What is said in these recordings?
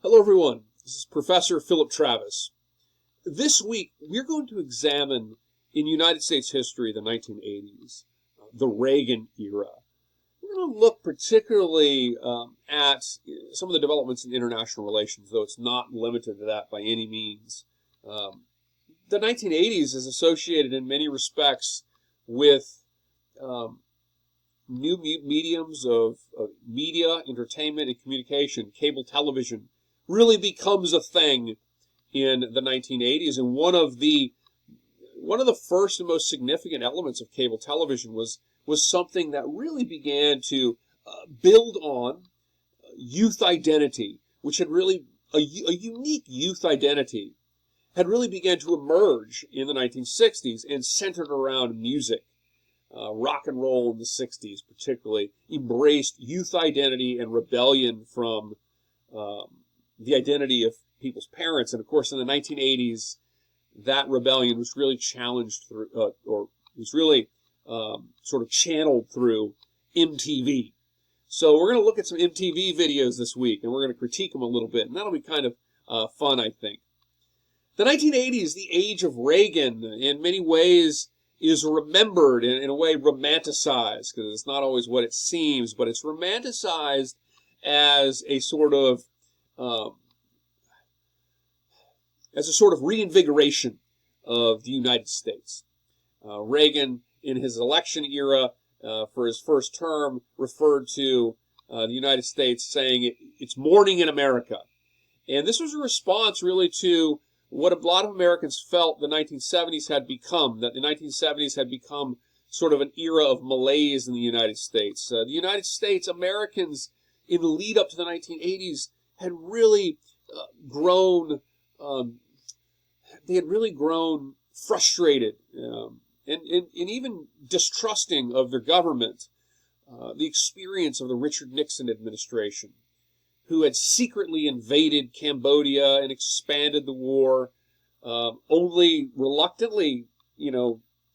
Hello, everyone. This is Professor Philip Travis. This week, we're going to examine in United States history the 1980s, the Reagan era. We're going to look particularly at some of the developments in international relations, though it's not limited to that by any means. The 1980s is associated in many respects with new mediums of media, entertainment, and communication. Cable television really becomes a thing in the 1980s, and one of the first and most significant elements of cable television was something that really began to build on youth identity, which had really a unique youth identity had really began to emerge in the 1960s and centered around music. Rock and roll in the 60s particularly embraced youth identity and rebellion from the identity of people's parents. And of course, in the 1980s, that rebellion was really challenged through, or was really sort of channeled through MTV. So we're going to look at some MTV videos this week, and we're going to critique them a little bit, and that'll be kind of fun, I think. The 1980s, the age of Reagan, in many ways is remembered, in a way romanticized, because it's not always what it seems, but it's romanticized as a sort of reinvigoration of the United States. Reagan, in his election era for his first term, referred to the United States saying it's morning in America. And this was a response really to what a lot of Americans felt the 1970s had become, that the 1970s had become sort of an era of malaise in the United States. The United States, Americans, in the lead up to the 1980s, had really grown, they had really grown frustrated and even distrusting of their government. The experience of the Richard Nixon administration, who had secretly invaded Cambodia and expanded the war, only reluctantly,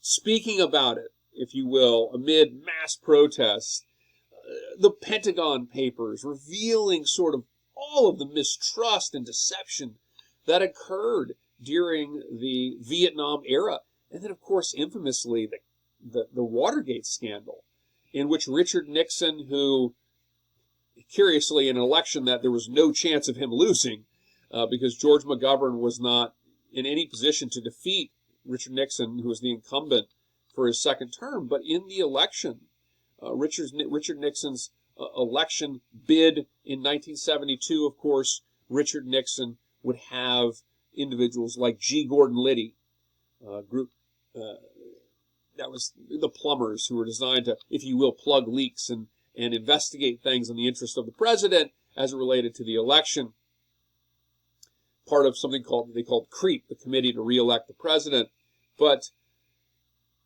speaking about it, if you will, amid mass protests. The Pentagon Papers revealing sort of all of the mistrust and deception that occurred during the Vietnam era. And then, of course, infamously, the Watergate scandal, in which Richard Nixon, who, curiously, in an election that there was no chance of him losing, because George McGovern was not in any position to defeat Richard Nixon, who was the incumbent for his second term. But in the election, Richard Nixon's election bid in 1972, of course, Richard Nixon would have individuals like G. Gordon Liddy, group that was the plumbers who were designed to, if you will, plug leaks and investigate things in the interest of the president as it related to the election. Part of something they called CREEP, the Committee to Re-elect the President. But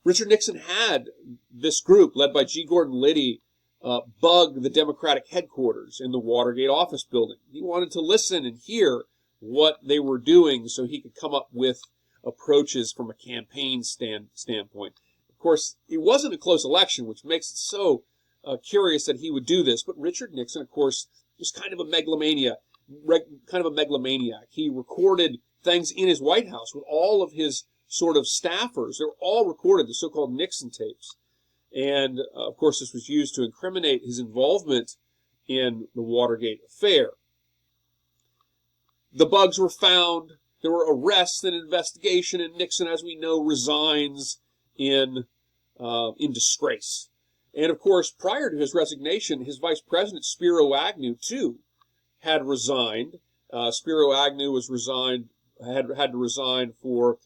Richard Nixon had this group led by G. Gordon Liddy bug the Democratic headquarters in the Watergate office building. He wanted to listen and hear what they were doing so he could come up with approaches from a campaign standpoint. Of course, it wasn't a close election, which makes it so curious that he would do this. But Richard Nixon, of course, was kind of a megalomaniac. He recorded things in his White House with all of his sort of staffers. They were all recorded, the so-called Nixon tapes. And, of course, this was used to incriminate his involvement in the Watergate affair. The bugs were found. There were arrests and investigation, and Nixon, as we know, resigns in disgrace. And, of course, prior to his resignation, his vice president, Spiro Agnew, too, had resigned. Spiro Agnew had to resign for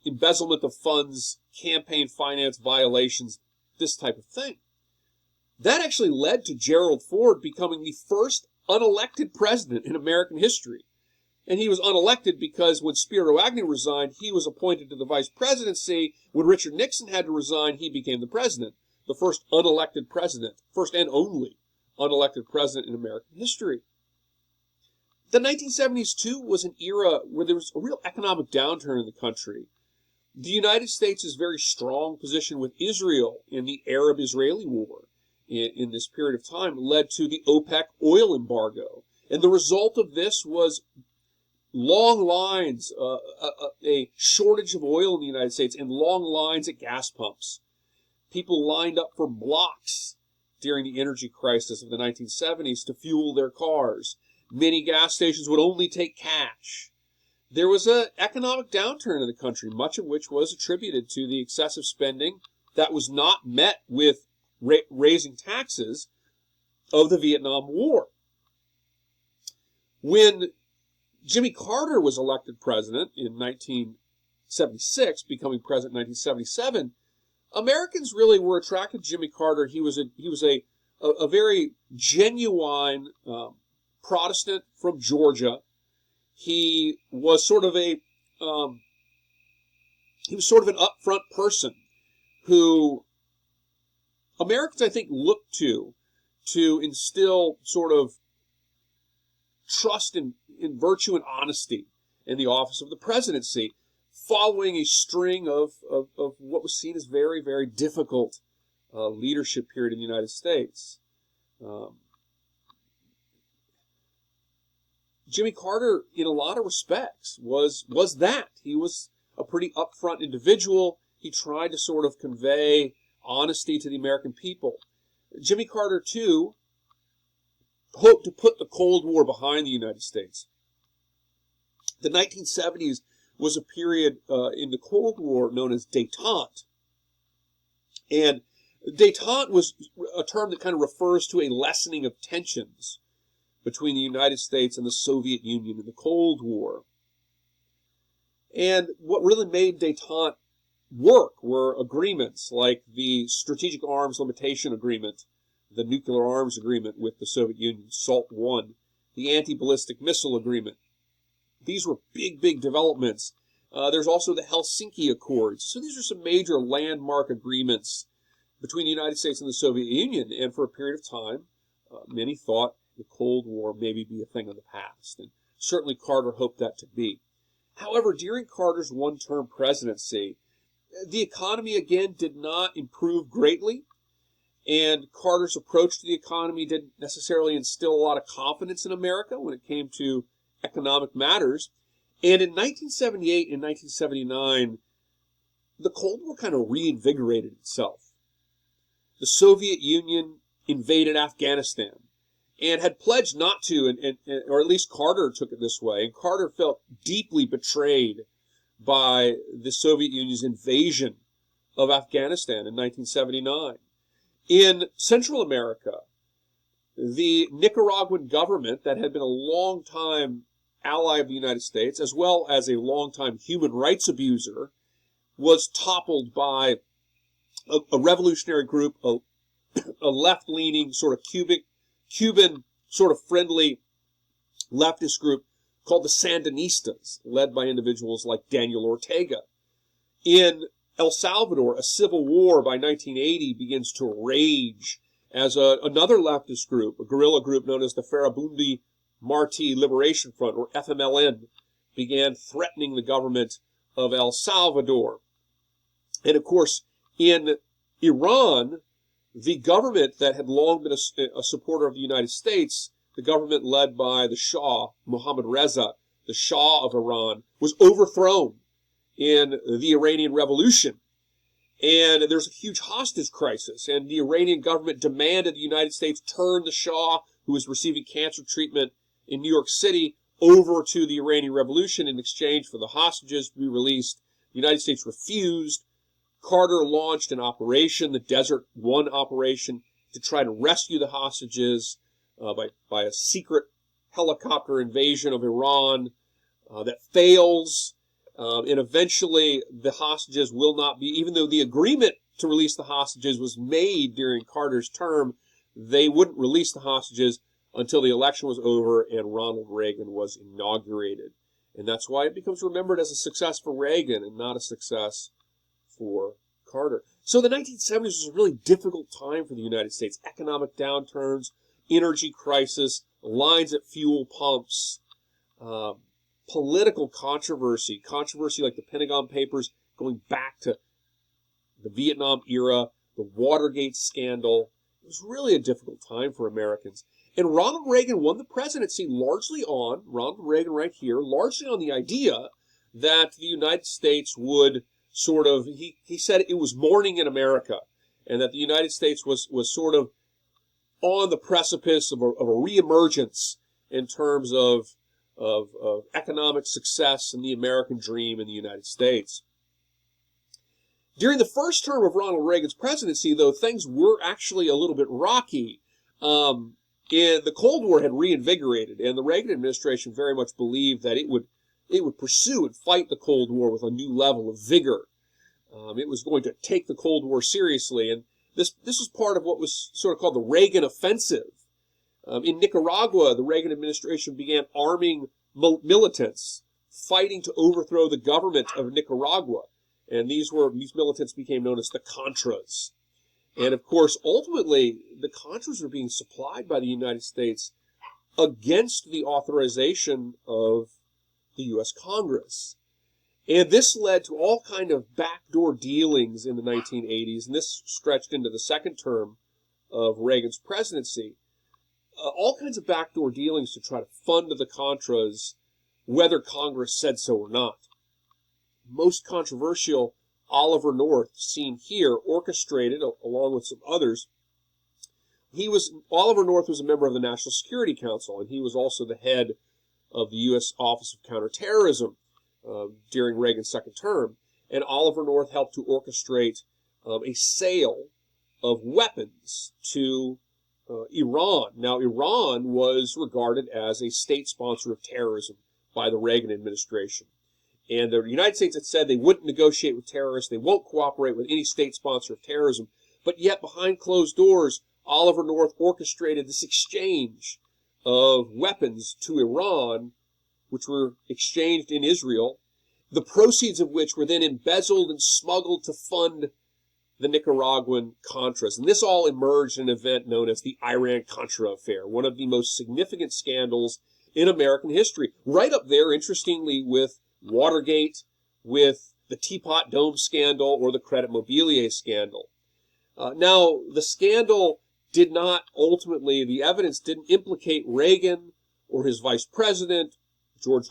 embezzlement of funds, campaign finance violations, this type of thing. That actually led to Gerald Ford becoming the first unelected president in American history. And he was unelected because when Spiro Agnew resigned, he was appointed to the vice presidency. When Richard Nixon had to resign, he became the president, the first unelected president, first and only unelected president in American history. The 1970s, too, was an era where there was a real economic downturn in the country. The United States' very strong position with Israel in the Arab-Israeli war in this period of time led to the OPEC oil embargo. And the result of this was long lines, a shortage of oil in the United States, and long lines at gas pumps. People lined up for blocks during the energy crisis of the 1970s to fuel their cars. Many gas stations would only take cash. There was an economic downturn in the country, much of which was attributed to the excessive spending that was not met with raising taxes of the Vietnam War. When Jimmy Carter was elected president in 1976, becoming president in 1977, Americans really were attracted to Jimmy Carter. He was a very genuine Protestant from Georgia. He was sort of an upfront person who Americans, I think, looked to instill sort of trust in virtue and honesty in the office of the presidency, following a string of what was seen as very, very difficult leadership period in the United States. Jimmy Carter, in a lot of respects, was that. He was a pretty upfront individual. He tried to sort of convey honesty to the American people. Jimmy Carter, too, hoped to put the Cold War behind the United States. The 1970s was a period in the Cold War known as détente. And détente was a term that kind of refers to a lessening of tensions between the United States and the Soviet Union in the Cold War. And what really made détente work were agreements like the Strategic Arms Limitation Agreement, the Nuclear Arms Agreement with the Soviet Union, SALT I, the Anti-Ballistic Missile Agreement. These were big, big developments. There's also the Helsinki Accords. So these are some major landmark agreements between the United States and the Soviet Union. And for a period of time, many thought the Cold War maybe be a thing of the past. And certainly Carter hoped that to be. However, during Carter's one-term presidency, the economy again did not improve greatly. And Carter's approach to the economy didn't necessarily instill a lot of confidence in America when it came to economic matters. And in 1978 and 1979, the Cold War kind of reinvigorated itself. The Soviet Union invaded Afghanistan and had pledged not to, or at least Carter took it this way. And Carter felt deeply betrayed by the Soviet Union's invasion of Afghanistan in 1979. In Central America, the Nicaraguan government that had been a long-time ally of the United States, as well as a long-time human rights abuser, was toppled by a revolutionary group, a left-leaning sort of Cuban sort of friendly leftist group called the Sandinistas, led by individuals like Daniel Ortega. In El Salvador, a civil war by 1980 begins to rage as another leftist group, a guerrilla group known as the Farabundi Martí Liberation Front, or FMLN, began threatening the government of El Salvador. And of course, in Iran, the government that had long been a supporter of the United States, the government led by the Shah, Mohammad Reza, the Shah of Iran, was overthrown in the Iranian Revolution. And there's a huge hostage crisis, and the Iranian government demanded the United States turn the Shah, who was receiving cancer treatment in New York City, over to the Iranian Revolution in exchange for the hostages to be released. The United States refused. Carter launched an operation, the Desert One operation, to try to rescue the hostages by a secret helicopter invasion of Iran that fails. And eventually the hostages will not be, even though the agreement to release the hostages was made during Carter's term, they wouldn't release the hostages until the election was over and Ronald Reagan was inaugurated. And that's why it becomes remembered as a success for Reagan and not a success for Carter. So the 1970s was a really difficult time for the United States. Economic downturns, energy crisis, lines at fuel pumps, political controversy like the Pentagon Papers going back to the Vietnam era, the Watergate scandal. It was really a difficult time for Americans. And Ronald Reagan won the presidency Ronald Reagan right here, largely on the idea that the United States would sort of, he said it was morning in America, and that the United States was sort of on the precipice of a reemergence in terms of economic success and the American dream in the United States. During the first term of Ronald Reagan's presidency, though, things were actually a little bit rocky. And the Cold War had reinvigorated, and the Reagan administration very much believed that it would pursue and fight the Cold War with a new level of vigor. It was going to take the Cold War seriously, and this was part of what was sort of called the Reagan Offensive. In Nicaragua, the Reagan administration began arming militants, fighting to overthrow the government of Nicaragua. And these militants became known as the Contras. And of course, ultimately, the Contras were being supplied by the United States against the authorization of the U.S. Congress. And this led to all kind of backdoor dealings in the 1980s, and this stretched into the second term of Reagan's presidency. All kinds of backdoor dealings to try to fund the Contras, whether Congress said so or not. Most controversial, Oliver North, seen here, orchestrated, along with some others. Oliver North was a member of the National Security Council, and he was also the head of the U.S. Office of Counterterrorism during Reagan's second term. And Oliver North helped to orchestrate a sale of weapons to Iran. Now, Iran was regarded as a state sponsor of terrorism by the Reagan administration. And the United States had said they wouldn't negotiate with terrorists, they won't cooperate with any state sponsor of terrorism. But yet, behind closed doors, Oliver North orchestrated this exchange of weapons to Iran, which were exchanged in Israel, the proceeds of which were then embezzled and smuggled to fund the Nicaraguan Contras. And this all emerged in an event known as the Iran-Contra affair, one of the most significant scandals in American history. Right up there, interestingly, with Watergate, with the Teapot Dome scandal, or the Credit Mobilier scandal. Now, the scandal did not ultimately, the evidence didn't implicate Reagan or his vice president, George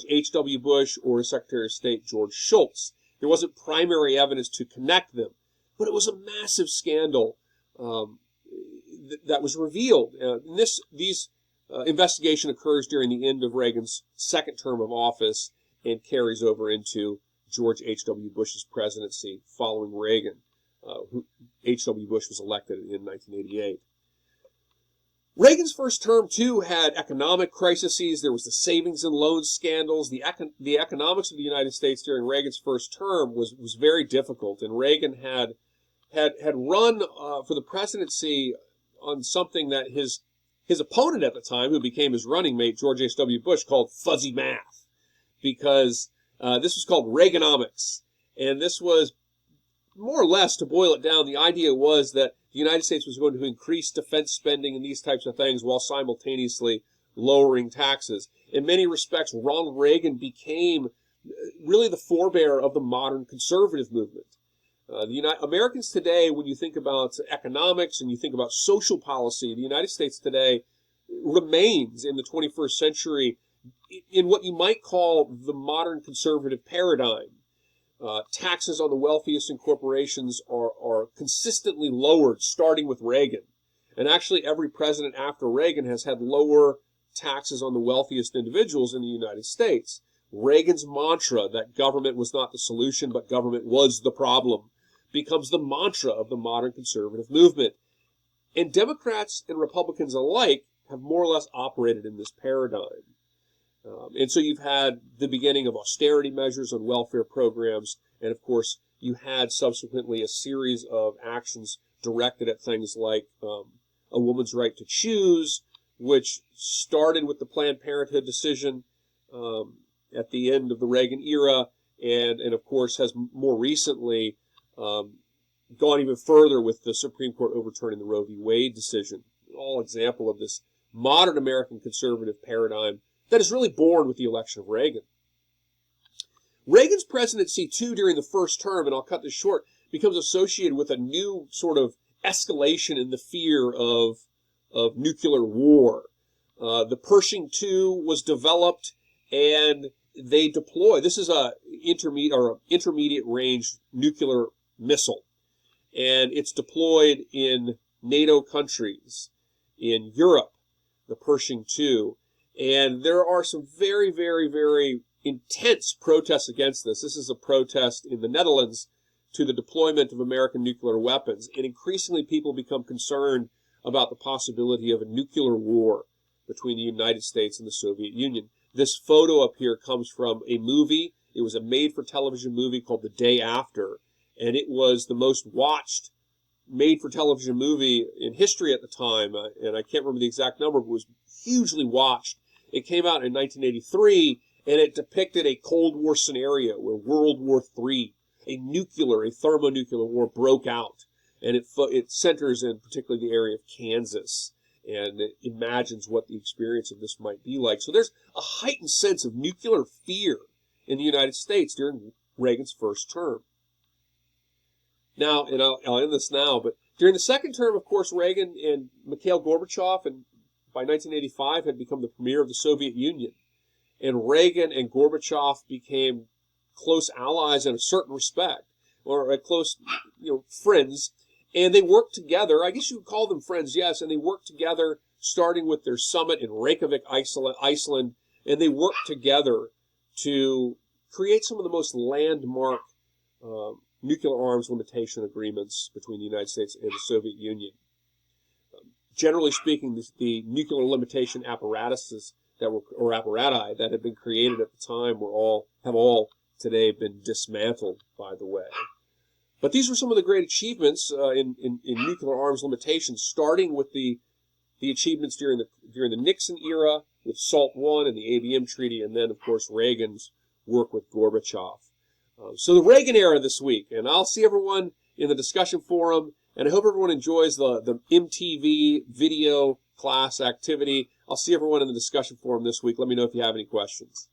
H.W. Bush, or his Secretary of State, George Shultz. There wasn't primary evidence to connect them, but it was a massive scandal that was revealed. These investigation occurs during the end of Reagan's second term of office and carries over into George H.W. Bush's presidency following Reagan. H.W. Bush was elected in 1988. Reagan's first term, too, had economic crises. There was the savings and loan scandals. The economics of the United States during Reagan's first term was very difficult, and Reagan had run for the presidency on something that his opponent at the time, who became his running mate, George H.W. Bush, called fuzzy math, because this was called Reaganomics. And this was, more or less, to boil it down, the idea was that the United States was going to increase defense spending and these types of things while simultaneously lowering taxes. In many respects, Ronald Reagan became really the forebearer of the modern conservative movement. Americans today, when you think about economics and you think about social policy, the United States today remains in the 21st century in what you might call the modern conservative paradigm. Taxes on the wealthiest in corporations are consistently lowered, starting with Reagan. And actually, every president after Reagan has had lower taxes on the wealthiest individuals in the United States. Reagan's mantra that government was not the solution, but government was the problem, becomes the mantra of the modern conservative movement. And Democrats and Republicans alike have more or less operated in this paradigm. And so you've had the beginning of austerity measures on welfare programs, and of course you had subsequently a series of actions directed at things like a woman's right to choose, which started with the Planned Parenthood decision at the end of the Reagan era, and of course has more recently gone even further with the Supreme Court overturning the Roe v. Wade decision. All example of this modern American conservative paradigm that is really born with the election of Reagan. Reagan's presidency, too, during the first term, and I'll cut this short, becomes associated with a new sort of escalation in the fear of of nuclear war. The Pershing II was developed, and they deploy. This is a intermediate range nuclear missile, and it's deployed in NATO countries, in Europe, the Pershing II, and there are some very, very, very intense protests against this. This is a protest in the Netherlands to the deployment of American nuclear weapons, and increasingly people become concerned about the possibility of a nuclear war between the United States and the Soviet Union. This photo up here comes from a movie. It was a made-for-television movie called The Day After, and it was the most watched made-for-television movie in history at the time, and I can't remember the exact number, but it was hugely watched. It came out in 1983, and it depicted a Cold War scenario where World War III, a thermonuclear war broke out, and it centers in particularly the area of Kansas, and it imagines what the experience of this might be like. So there's a heightened sense of nuclear fear in the United States during Reagan's first term. Now, and I'll end this now, but during the second term, of course, Reagan and Mikhail Gorbachev, and by 1985, had become the premier of the Soviet Union. And Reagan and Gorbachev became close allies in a certain respect, or close, friends. And they worked together. I guess you would call them friends, yes. And they worked together, starting with their summit in Reykjavik, Iceland. And they worked together to create some of the most landmark nuclear arms limitation agreements between the United States and the Soviet Union. Generally speaking, the nuclear limitation apparatuses or apparati that had been created at the time have all today been dismantled, by the way. But these were some of the great achievements in nuclear arms limitations, starting with the achievements during the Nixon era with SALT I and the ABM Treaty, and then, of course, Reagan's work with Gorbachev. So the Reagan era this week, and I'll see everyone in the discussion forum, and I hope everyone enjoys the MTV video class activity. I'll see everyone in the discussion forum this week. Let me know if you have any questions.